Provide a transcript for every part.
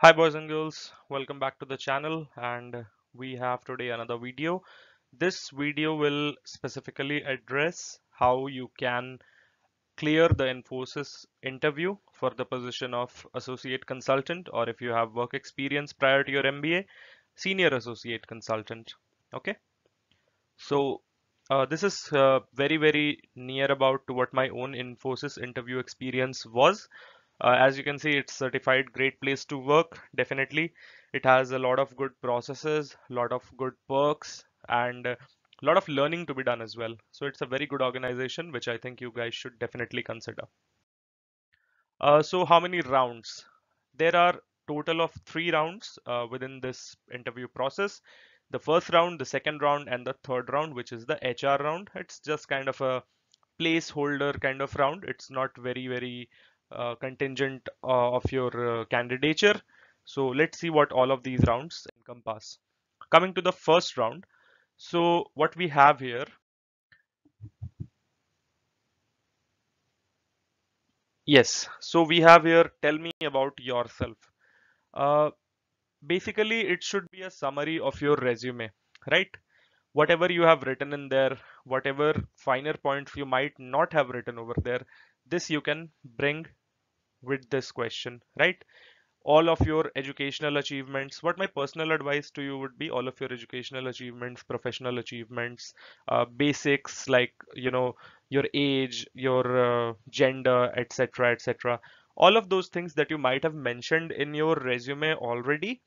Hi boys and girls, welcome back to the channel, and we have today another video. This video will specifically address how you can clear the Infosys interview for the position of associate consultant, or if you have work experience prior to your MBA, senior associate consultant. Okay, so this is very near about to what my own Infosys interview experience was. As you can see, it's certified great place to work. Definitely, it has a lot of good processes, a lot of good perks, and a lot of learning to be done as well. So it's a very good organization, which I think you guys should definitely consider. So how many rounds? There are total of 3 rounds within this interview process. The first round, the second round, and the third round, which is the HR round. It's just kind of a placeholder kind of round. It's not very contingent of your candidature. So let's see what all of these rounds encompass. Coming to the first round. So what we have here. Yes. So we have here, tell me about yourself. Uh, Basically, it should be a summary of your resume, right? Whatever you have written in there, whatever finer points you might not have written over there, this you can bring with this question, right? All of your educational achievements. What my personal advice to you would be, all of your educational achievements, professional achievements, basics like, your age, your gender, etc., etc. All of those things that you might have mentioned in your resume already,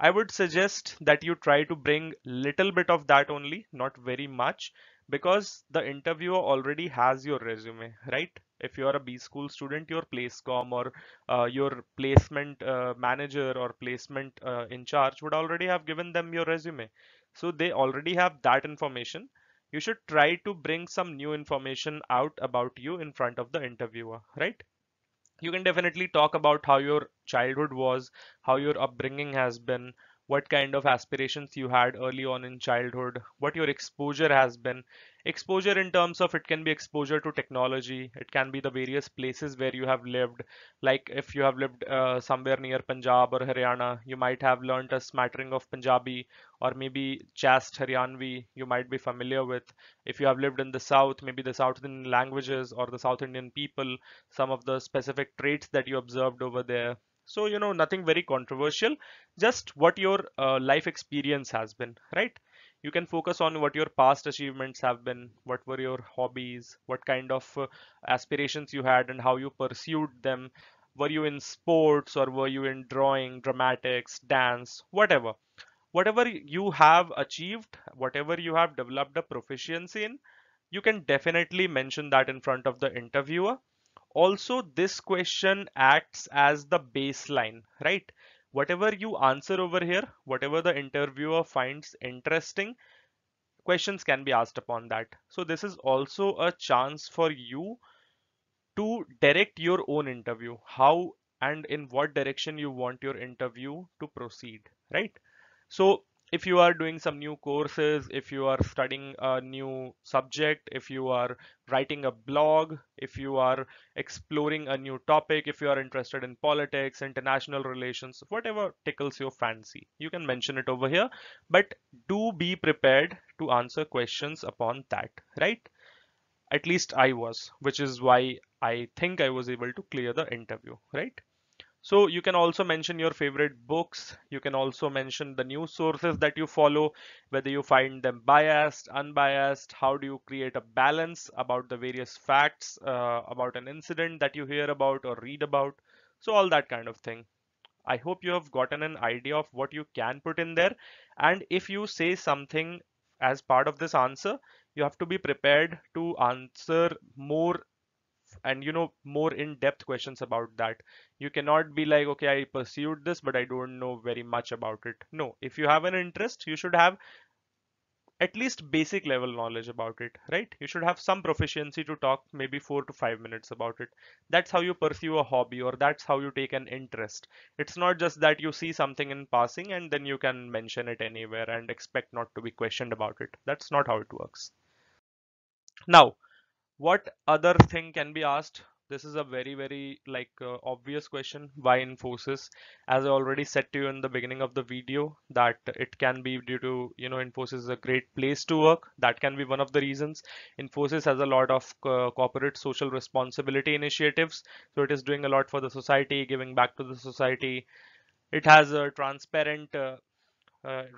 I would suggest that you try to bring little bit of that only, not very much, because the interviewer already has your resume, right? If you are a B school student, your placecom or your placement manager or placement in charge would already have given them your resume. So they already have that information. You should try to bring some new information out about you in front of the interviewer, right? You can definitely talk about how your childhood was, how your upbringing has been, what kind of aspirations you had early on in childhood, what your exposure has been. Exposure in terms of, it can be exposure to technology, it can be the various places where you have lived. Like if you have lived somewhere near Punjab or Haryana, you might have learnt a smattering of Punjabi, or maybe Chast Haryanvi you might be familiar with. If you have lived in the South, maybe the South Indian languages or the South Indian people, some of the specific traits that you observed over there. So, nothing very controversial, just what your life experience has been, right? You can focus on what your past achievements have been, what were your hobbies, what kind of aspirations you had, and how you pursued them. Were you in sports, or were you in drawing, dramatics, dance, whatever? Whatever you have achieved, whatever you have developed a proficiency in, you can definitely mention that in front of the interviewer. Also, this question acts as the baseline, right? Whatever you answer over here, whatever the interviewer finds interesting, questions can be asked upon that. So this is also a chance for you to direct your own interview, how and in what direction you want your interview to proceed, right? So if you are doing some new courses, if you are studying a new subject, if you are writing a blog, if you are exploring a new topic, if you are interested in politics, international relations, whatever tickles your fancy, you can mention it over here. But do be prepared to answer questions upon that, right? At least I was, which is why I think I was able to clear the interview, right? So you can also mention your favorite books. You can also mention the news sources that you follow, whether you find them biased, unbiased, how do you create a balance about the various facts about an incident that you hear about or read about. So all that kind of thing. I hope you have gotten an idea of what you can put in there. And if you say something as part of this answer, you have to be prepared to answer more, and more in-depth questions about that. You cannot be like, okay, I pursued this but I don't know very much about it. No, if you have an interest, you should have at least basic level knowledge about it, right? You should have some proficiency to talk maybe 4 to 5 minutes about it. That's how you pursue a hobby, or that's how you take an interest. It's not just that you see something in passing and then you can mention it anywhere and expect not to be questioned about it. That's not how it works. Now, what other thing can be asked? This is a very like obvious question. Why Infosys? As I already said to you in the beginning of the video, that it can be due to, Infosys is a great place to work. That can be one of the reasons. Infosys has a lot of corporate social responsibility initiatives. So it is doing a lot for the society, giving back to the society. It has a transparent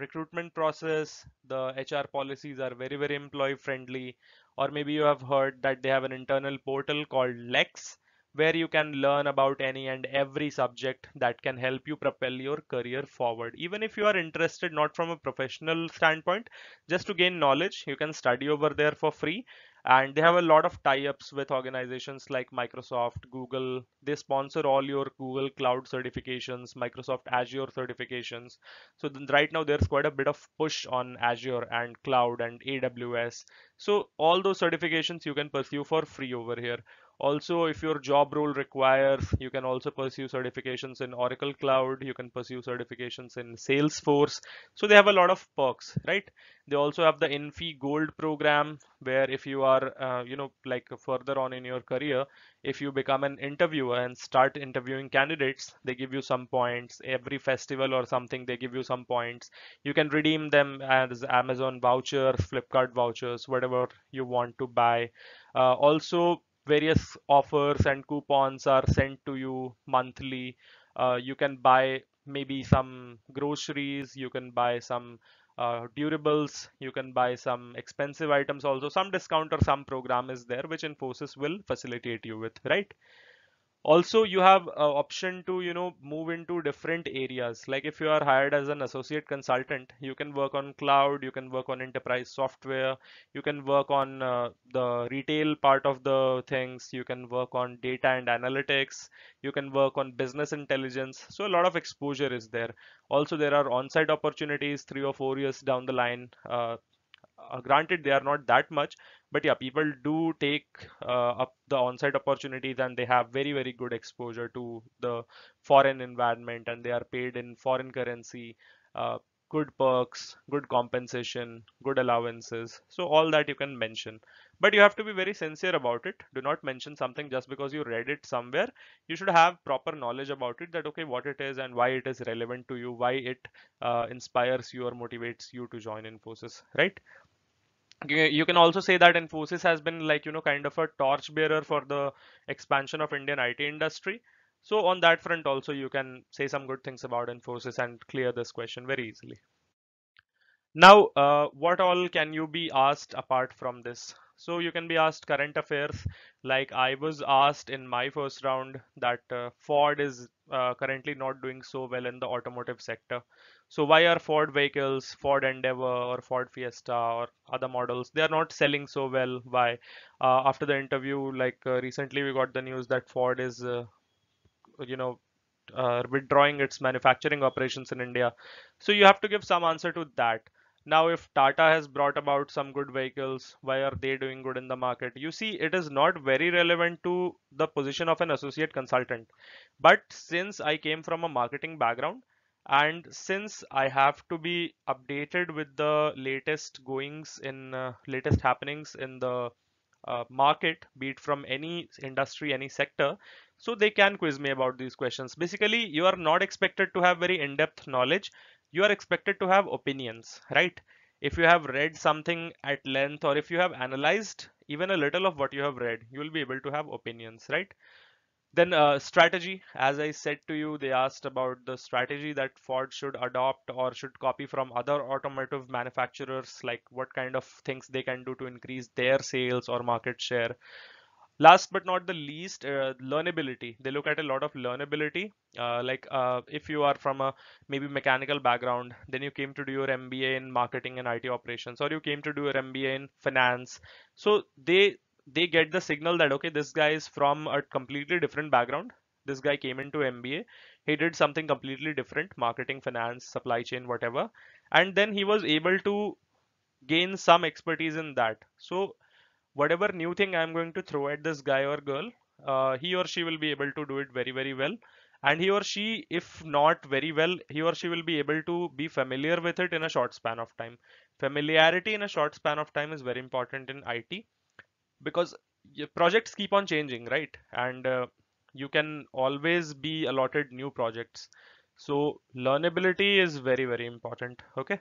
recruitment process. The HR policies are very employee friendly. Or maybe you have heard that they have an internal portal called Lex, where you can learn about any and every subject that can help you propel your career forward. Even if you are interested, not from a professional standpoint, just to gain knowledge, you can study over there for free. And they have a lot of tie-ups with organizations like Microsoft, Google. They sponsor all your Google Cloud certifications, Microsoft Azure certifications. So then right now there's quite a bit of push on Azure and cloud and AWS. So all those certifications you can pursue for free over here. Also, if your job role requires, you can also pursue certifications in Oracle Cloud. You can pursue certifications in Salesforce. So they have a lot of perks, right? They also have the Infi Gold program, where if you are, like further on in your career, if you become an interviewer and start interviewing candidates, they give you some points. Every festival or something, they give you some points. You can redeem them as Amazon vouchers, Flipkart vouchers, whatever you want to buy. Also, various offers and coupons are sent to you monthly. You can buy maybe some groceries, you can buy some durables, you can buy some expensive items also. Some discount or some program is there which Infosys will facilitate you with, right? Also, you have option to, move into different areas. Like if you are hired as an associate consultant, you can work on cloud, you can work on enterprise software, you can work on the retail part of the things, you can work on data and analytics, you can work on business intelligence. So a lot of exposure is there. Also, there are on-site opportunities 3 or 4 years down the line. Granted, they are not that much, but yeah, people do take up the on-site opportunities, and they have very good exposure to the foreign environment, and they are paid in foreign currency. uh, Good perks, good compensation, good allowances, so all that you can mention. But you have to be very sincere about it. Do not mention something just because you read it somewhere. You should have proper knowledge about it, that okay, what it is and why it is relevant to you, why it inspires you or motivates you to join Infosys, right? You can also say that Infosys has been like, kind of a torch bearer for the expansion of Indian IT industry. So on that front also, you can say some good things about Infosys and clear this question very easily. Now, what all can you be asked apart from this? So you can be asked current affairs. Like I was asked in my first round that Ford is currently not doing so well in the automotive sector. So why are Ford vehicles, Ford Endeavor or Ford Fiesta or other models, they are not selling so well? Why? After the interview, like recently we got the news that Ford is, you know, withdrawing its manufacturing operations in India. So you have to give some answer to that. Now, if Tata has brought about some good vehicles, why are they doing good in the market? You see, it is not very relevant to the position of an associate consultant. But since I came from a marketing background, and since I have to be updated with the latest goings in latest happenings in the market, be it from any industry, any sector, so they can quiz me about these questions. Basically, you are not expected to have very in-depth knowledge. You are expected to have opinions, right? If you have read something at length, or if you have analyzed even a little of what you have read, you will be able to have opinions, right? Then strategy, as I said to you, they asked about the strategy that Ford should adopt or should copy from other automotive manufacturers, like what kind of things they can do to increase their sales or market share. Last but not the least, learnability. They look at a lot of learnability. If you are from a maybe mechanical background, then you came to do your MBA in marketing and IT operations, or you came to do your MBA in finance. So they get the signal that okay, this guy is from a completely different background. This guy came into MBA. He did something completely different, marketing, finance, supply chain, whatever. And then he was able to gain some expertise in that. So whatever new thing I'm going to throw at this guy or girl, he or she will be able to do it very well. And he or she, if not very well, he or she will be able to be familiar with it in a short span of time. Familiarity in a short span of time is very important in IT, because projects keep on changing, right? And you can always be allotted new projects. So learnability is very, very important. Okay.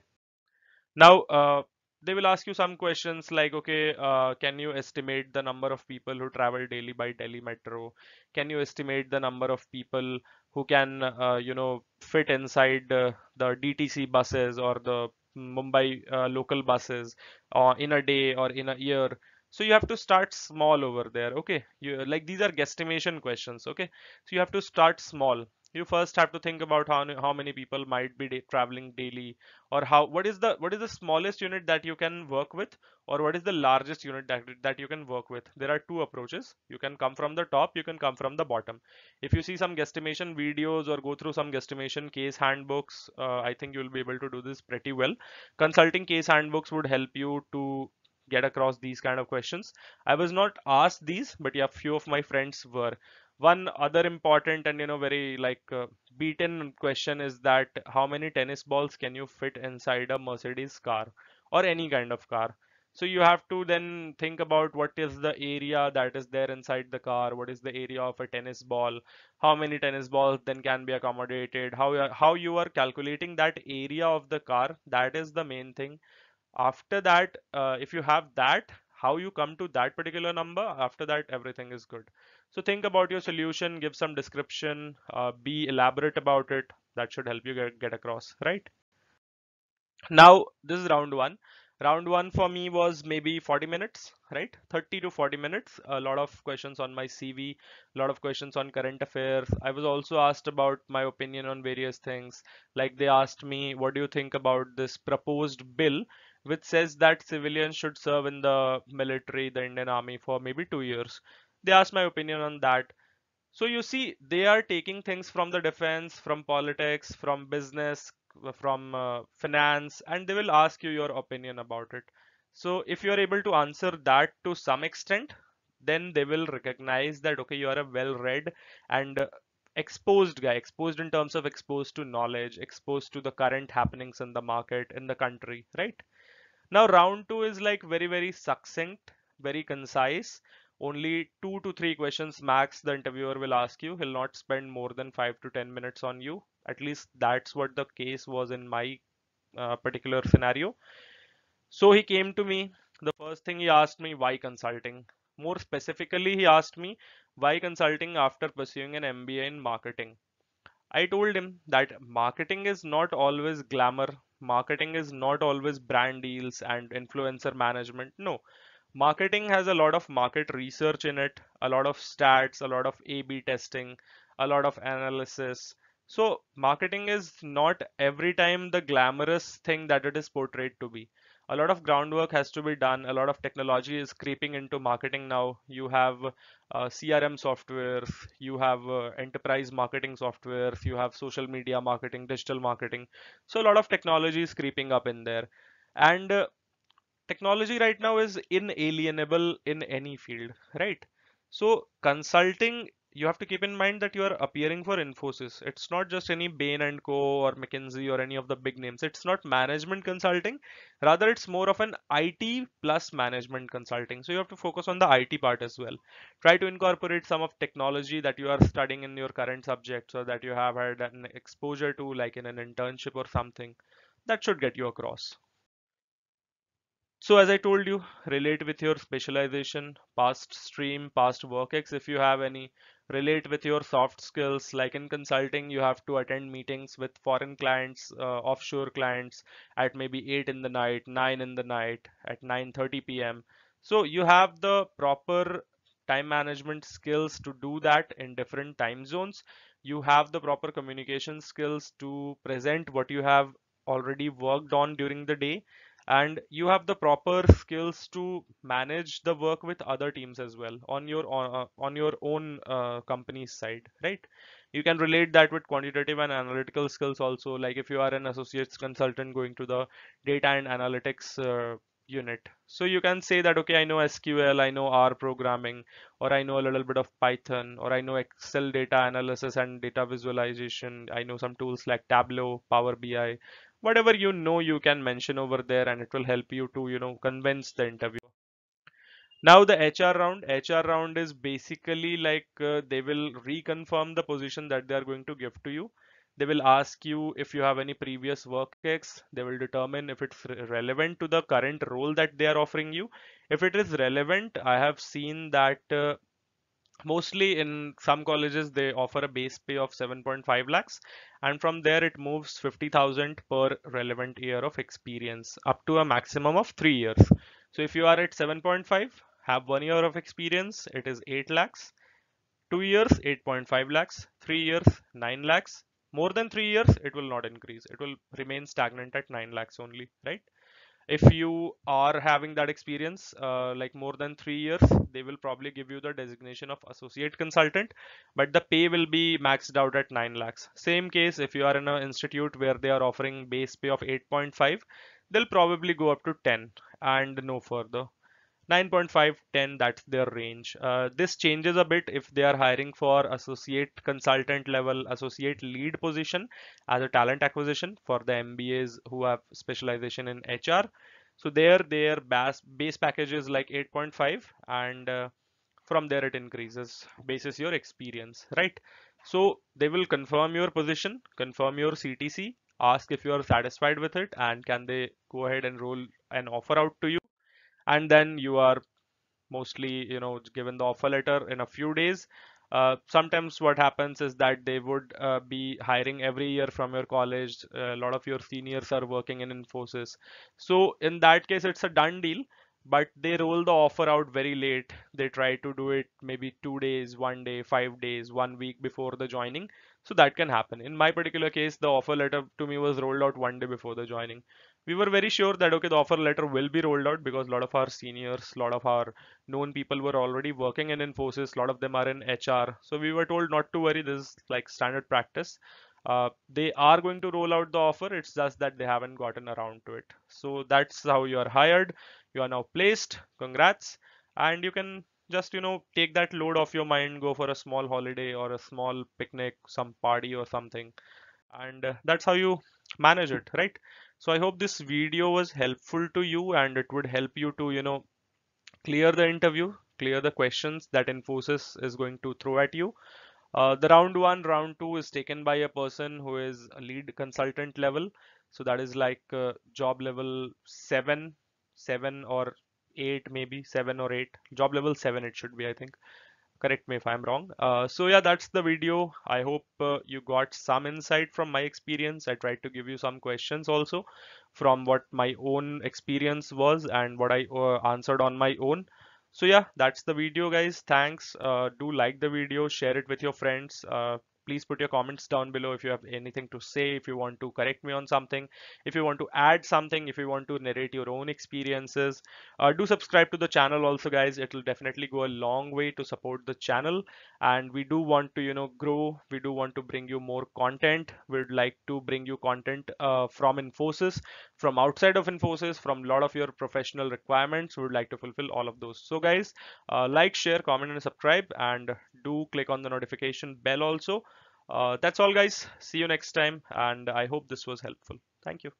Now, they will ask you some questions like, okay, can you estimate the number of people who travel daily by Delhi Metro? Can you estimate the number of people who can, fit inside the DTC buses or the Mumbai local buses in a day or in a year? So you have to start small over there. Okay, you like these are guesstimation questions. Okay, so you have to start small. You first have to think about how many people might be traveling daily, or how what is the smallest unit that you can work with, or what is the largest unit that you can work with. There are two approaches. You can come from the top, you can come from the bottom. If you see some guesstimation videos or go through some guesstimation case handbooks, I think you'll be able to do this pretty well. Consulting case handbooks would help you to get across these kind of questions. I was not asked these, but yeah, few of my friends were. One other important and very like beaten question is that how many tennis balls can you fit inside a Mercedes car or any kind of car? So you have to then think about what is the area that is there inside the car, what is the area of a tennis ball, how many tennis balls then can be accommodated, how you are calculating that area of the car. That is the main thing. After that, if you have that, how you come to that particular number, after that everything is good. So think about your solution, give some description, be elaborate about it. That should help you get across, right? Now this is round one. Round one for me was maybe 40 minutes, right? 30 to 40 minutes. A lot of questions on my CV, a lot of questions on current affairs. I was also asked about my opinion on various things. Like they asked me, what do you think about this proposed bill, which says that civilians should serve in the military, the Indian Army, for maybe 2 years. They asked my opinion on that. So you see, they are taking things from the defense, from politics, from business, from finance, and they will ask you your opinion about it. So if you are able to answer that to some extent, then they will recognize that, okay, you are a well-read and exposed guy, exposed in terms of exposed to knowledge, exposed to the current happenings in the market, in the country, right? Now, round two is like very, very succinct, very concise. Only 2 to 3 questions max the interviewer will ask you. He'll not spend more than 5 to 10 minutes on you. At least that's what the case was in my particular scenario. So he came to me. The first thing he asked me, why consulting? More specifically, he asked me, why consulting after pursuing an MBA in marketing? I told him that marketing is not always glamour. Marketing is not always brand deals and influencer management. No, marketing has a lot of market research in it, a lot of stats, a lot of A/B testing, a lot of analysis. So, marketing is not every time the glamorous thing that it is portrayed to be. A lot of groundwork has to be done. A lot of technology is creeping into marketing now. You have CRM softwares, you have enterprise marketing softwares, you have social media marketing, digital marketing. So, a lot of technology is creeping up in there. And technology right now is inalienable in any field, right? So consulting, you have to keep in mind that you are appearing for Infosys. It's not just any Bain and Co or McKinsey or any of the big names. It's not management consulting. Rather, it's more of an IT plus management consulting. So you have to focus on the IT part as well. Try to incorporate some of technology that you are studying in your current subjects or that you have had an exposure to, like in an internship or something. That should get you across. So as I told you, relate with your specialization, past stream, past workex if you have any. Relate with your soft skills. Like in consulting, you have to attend meetings with foreign clients, offshore clients at maybe 8 in the night, 9 in the night, at 9:30 p.m. So you have the proper time management skills to do that in different time zones. You have the proper communication skills to present what you have already worked on during the day, and you have the proper skills to manage the work with other teams as well on your own company's side, right? You can relate that with quantitative and analytical skills also, like if you are an associates consultant going to the data and analytics unit. So you can say that, okay, I know SQL, I know R programming, or I know a little bit of Python, or I know Excel data analysis and data visualization. I know some tools like Tableau, Power BI. Whatever you know, you can mention over there, and it will help you to convince the interviewer. Now the HR round is basically like they will reconfirm the position that they are going to give to you. They will ask you if you have any previous work ex. They will determine if it's relevant to the current role that they are offering you. If it is relevant, I have seen that mostly in some colleges they offer a base pay of 7.5 lakhs, and from there it moves 50,000 per relevant year of experience up to a maximum of 3 years. So if you are at 7.5, have 1 year of experience, it is 8 lakhs. 2 years 8.5 lakhs, 3 years 9 lakhs. More than 3 years it will not increase, it will remain stagnant at 9 lakhs only, right? If you are having that experience like more than 3 years, they will probably give you the designation of associate consultant, but the pay will be maxed out at 9 lakhs. Same case if you are in an institute where they are offering base pay of 8.5, they'll probably go up to 10 and no further. 9.5, 10, that's their range. This changes a bit if they are hiring for associate consultant level, associate lead position as a talent acquisition for the MBAs who have specialization in HR. So there, their base package is like 8.5, and from there it increases basis your experience, right? So they will confirm your position, confirm your CTC, ask if you are satisfied with it, and can they go ahead and roll an offer out to you, and then you are mostly given the offer letter in a few days. Sometimes what happens is that they would be hiring every year from your college. A lot of your seniors are working in Infosys, so in that case it's a done deal, but they roll the offer out very late. They try to do it maybe 2 days, 1 day, 5 days, 1 week before the joining. So that can happen. In my particular case, the offer letter to me was rolled out 1 day before the joining. We were very sure that okay, the offer letter will be rolled out because a lot of our seniors, a lot of our known people were already working in Infosys. A lot of them are in HR. So we were told not to worry. This is like standard practice. They are going to roll out the offer. It's just that they haven't gotten around to it. So that's how you are hired. You are now placed. Congrats. And you can just, take that load off your mind, go for a small holiday or a small picnic, some party or something. And that's how you manage it, right? So I hope this video was helpful to you and it would help you to, clear the interview, clear the questions that Infosys is going to throw at you. The round one, round two is taken by a person who is a lead consultant level. So that is like job level 7, 7 or 8, maybe 7 or 8. Job level 7 it should be, I think. Correct me if I'm wrong. So yeah, that's the video. I hope you got some insight from my experience. I tried to give you some questions also from what my own experience was and what I answered on my own. So yeah, that's the video, guys. Thanks. Do like the video, share it with your friends. Please put your comments down below if you have anything to say, if you want to correct me on something, if you want to add something, if you want to narrate your own experiences. Do subscribe to the channel also, guys. It will definitely go a long way to support the channel, and we do want to grow. We do want to bring you more content. We'd like to bring you content from Infosys, from outside of Infosys, from a lot of your professional requirements. We would like to fulfill all of those. So guys, like, share, comment and subscribe, and do click on the notification bell also. That's all, guys. See you next time, and I hope this was helpful. Thank you.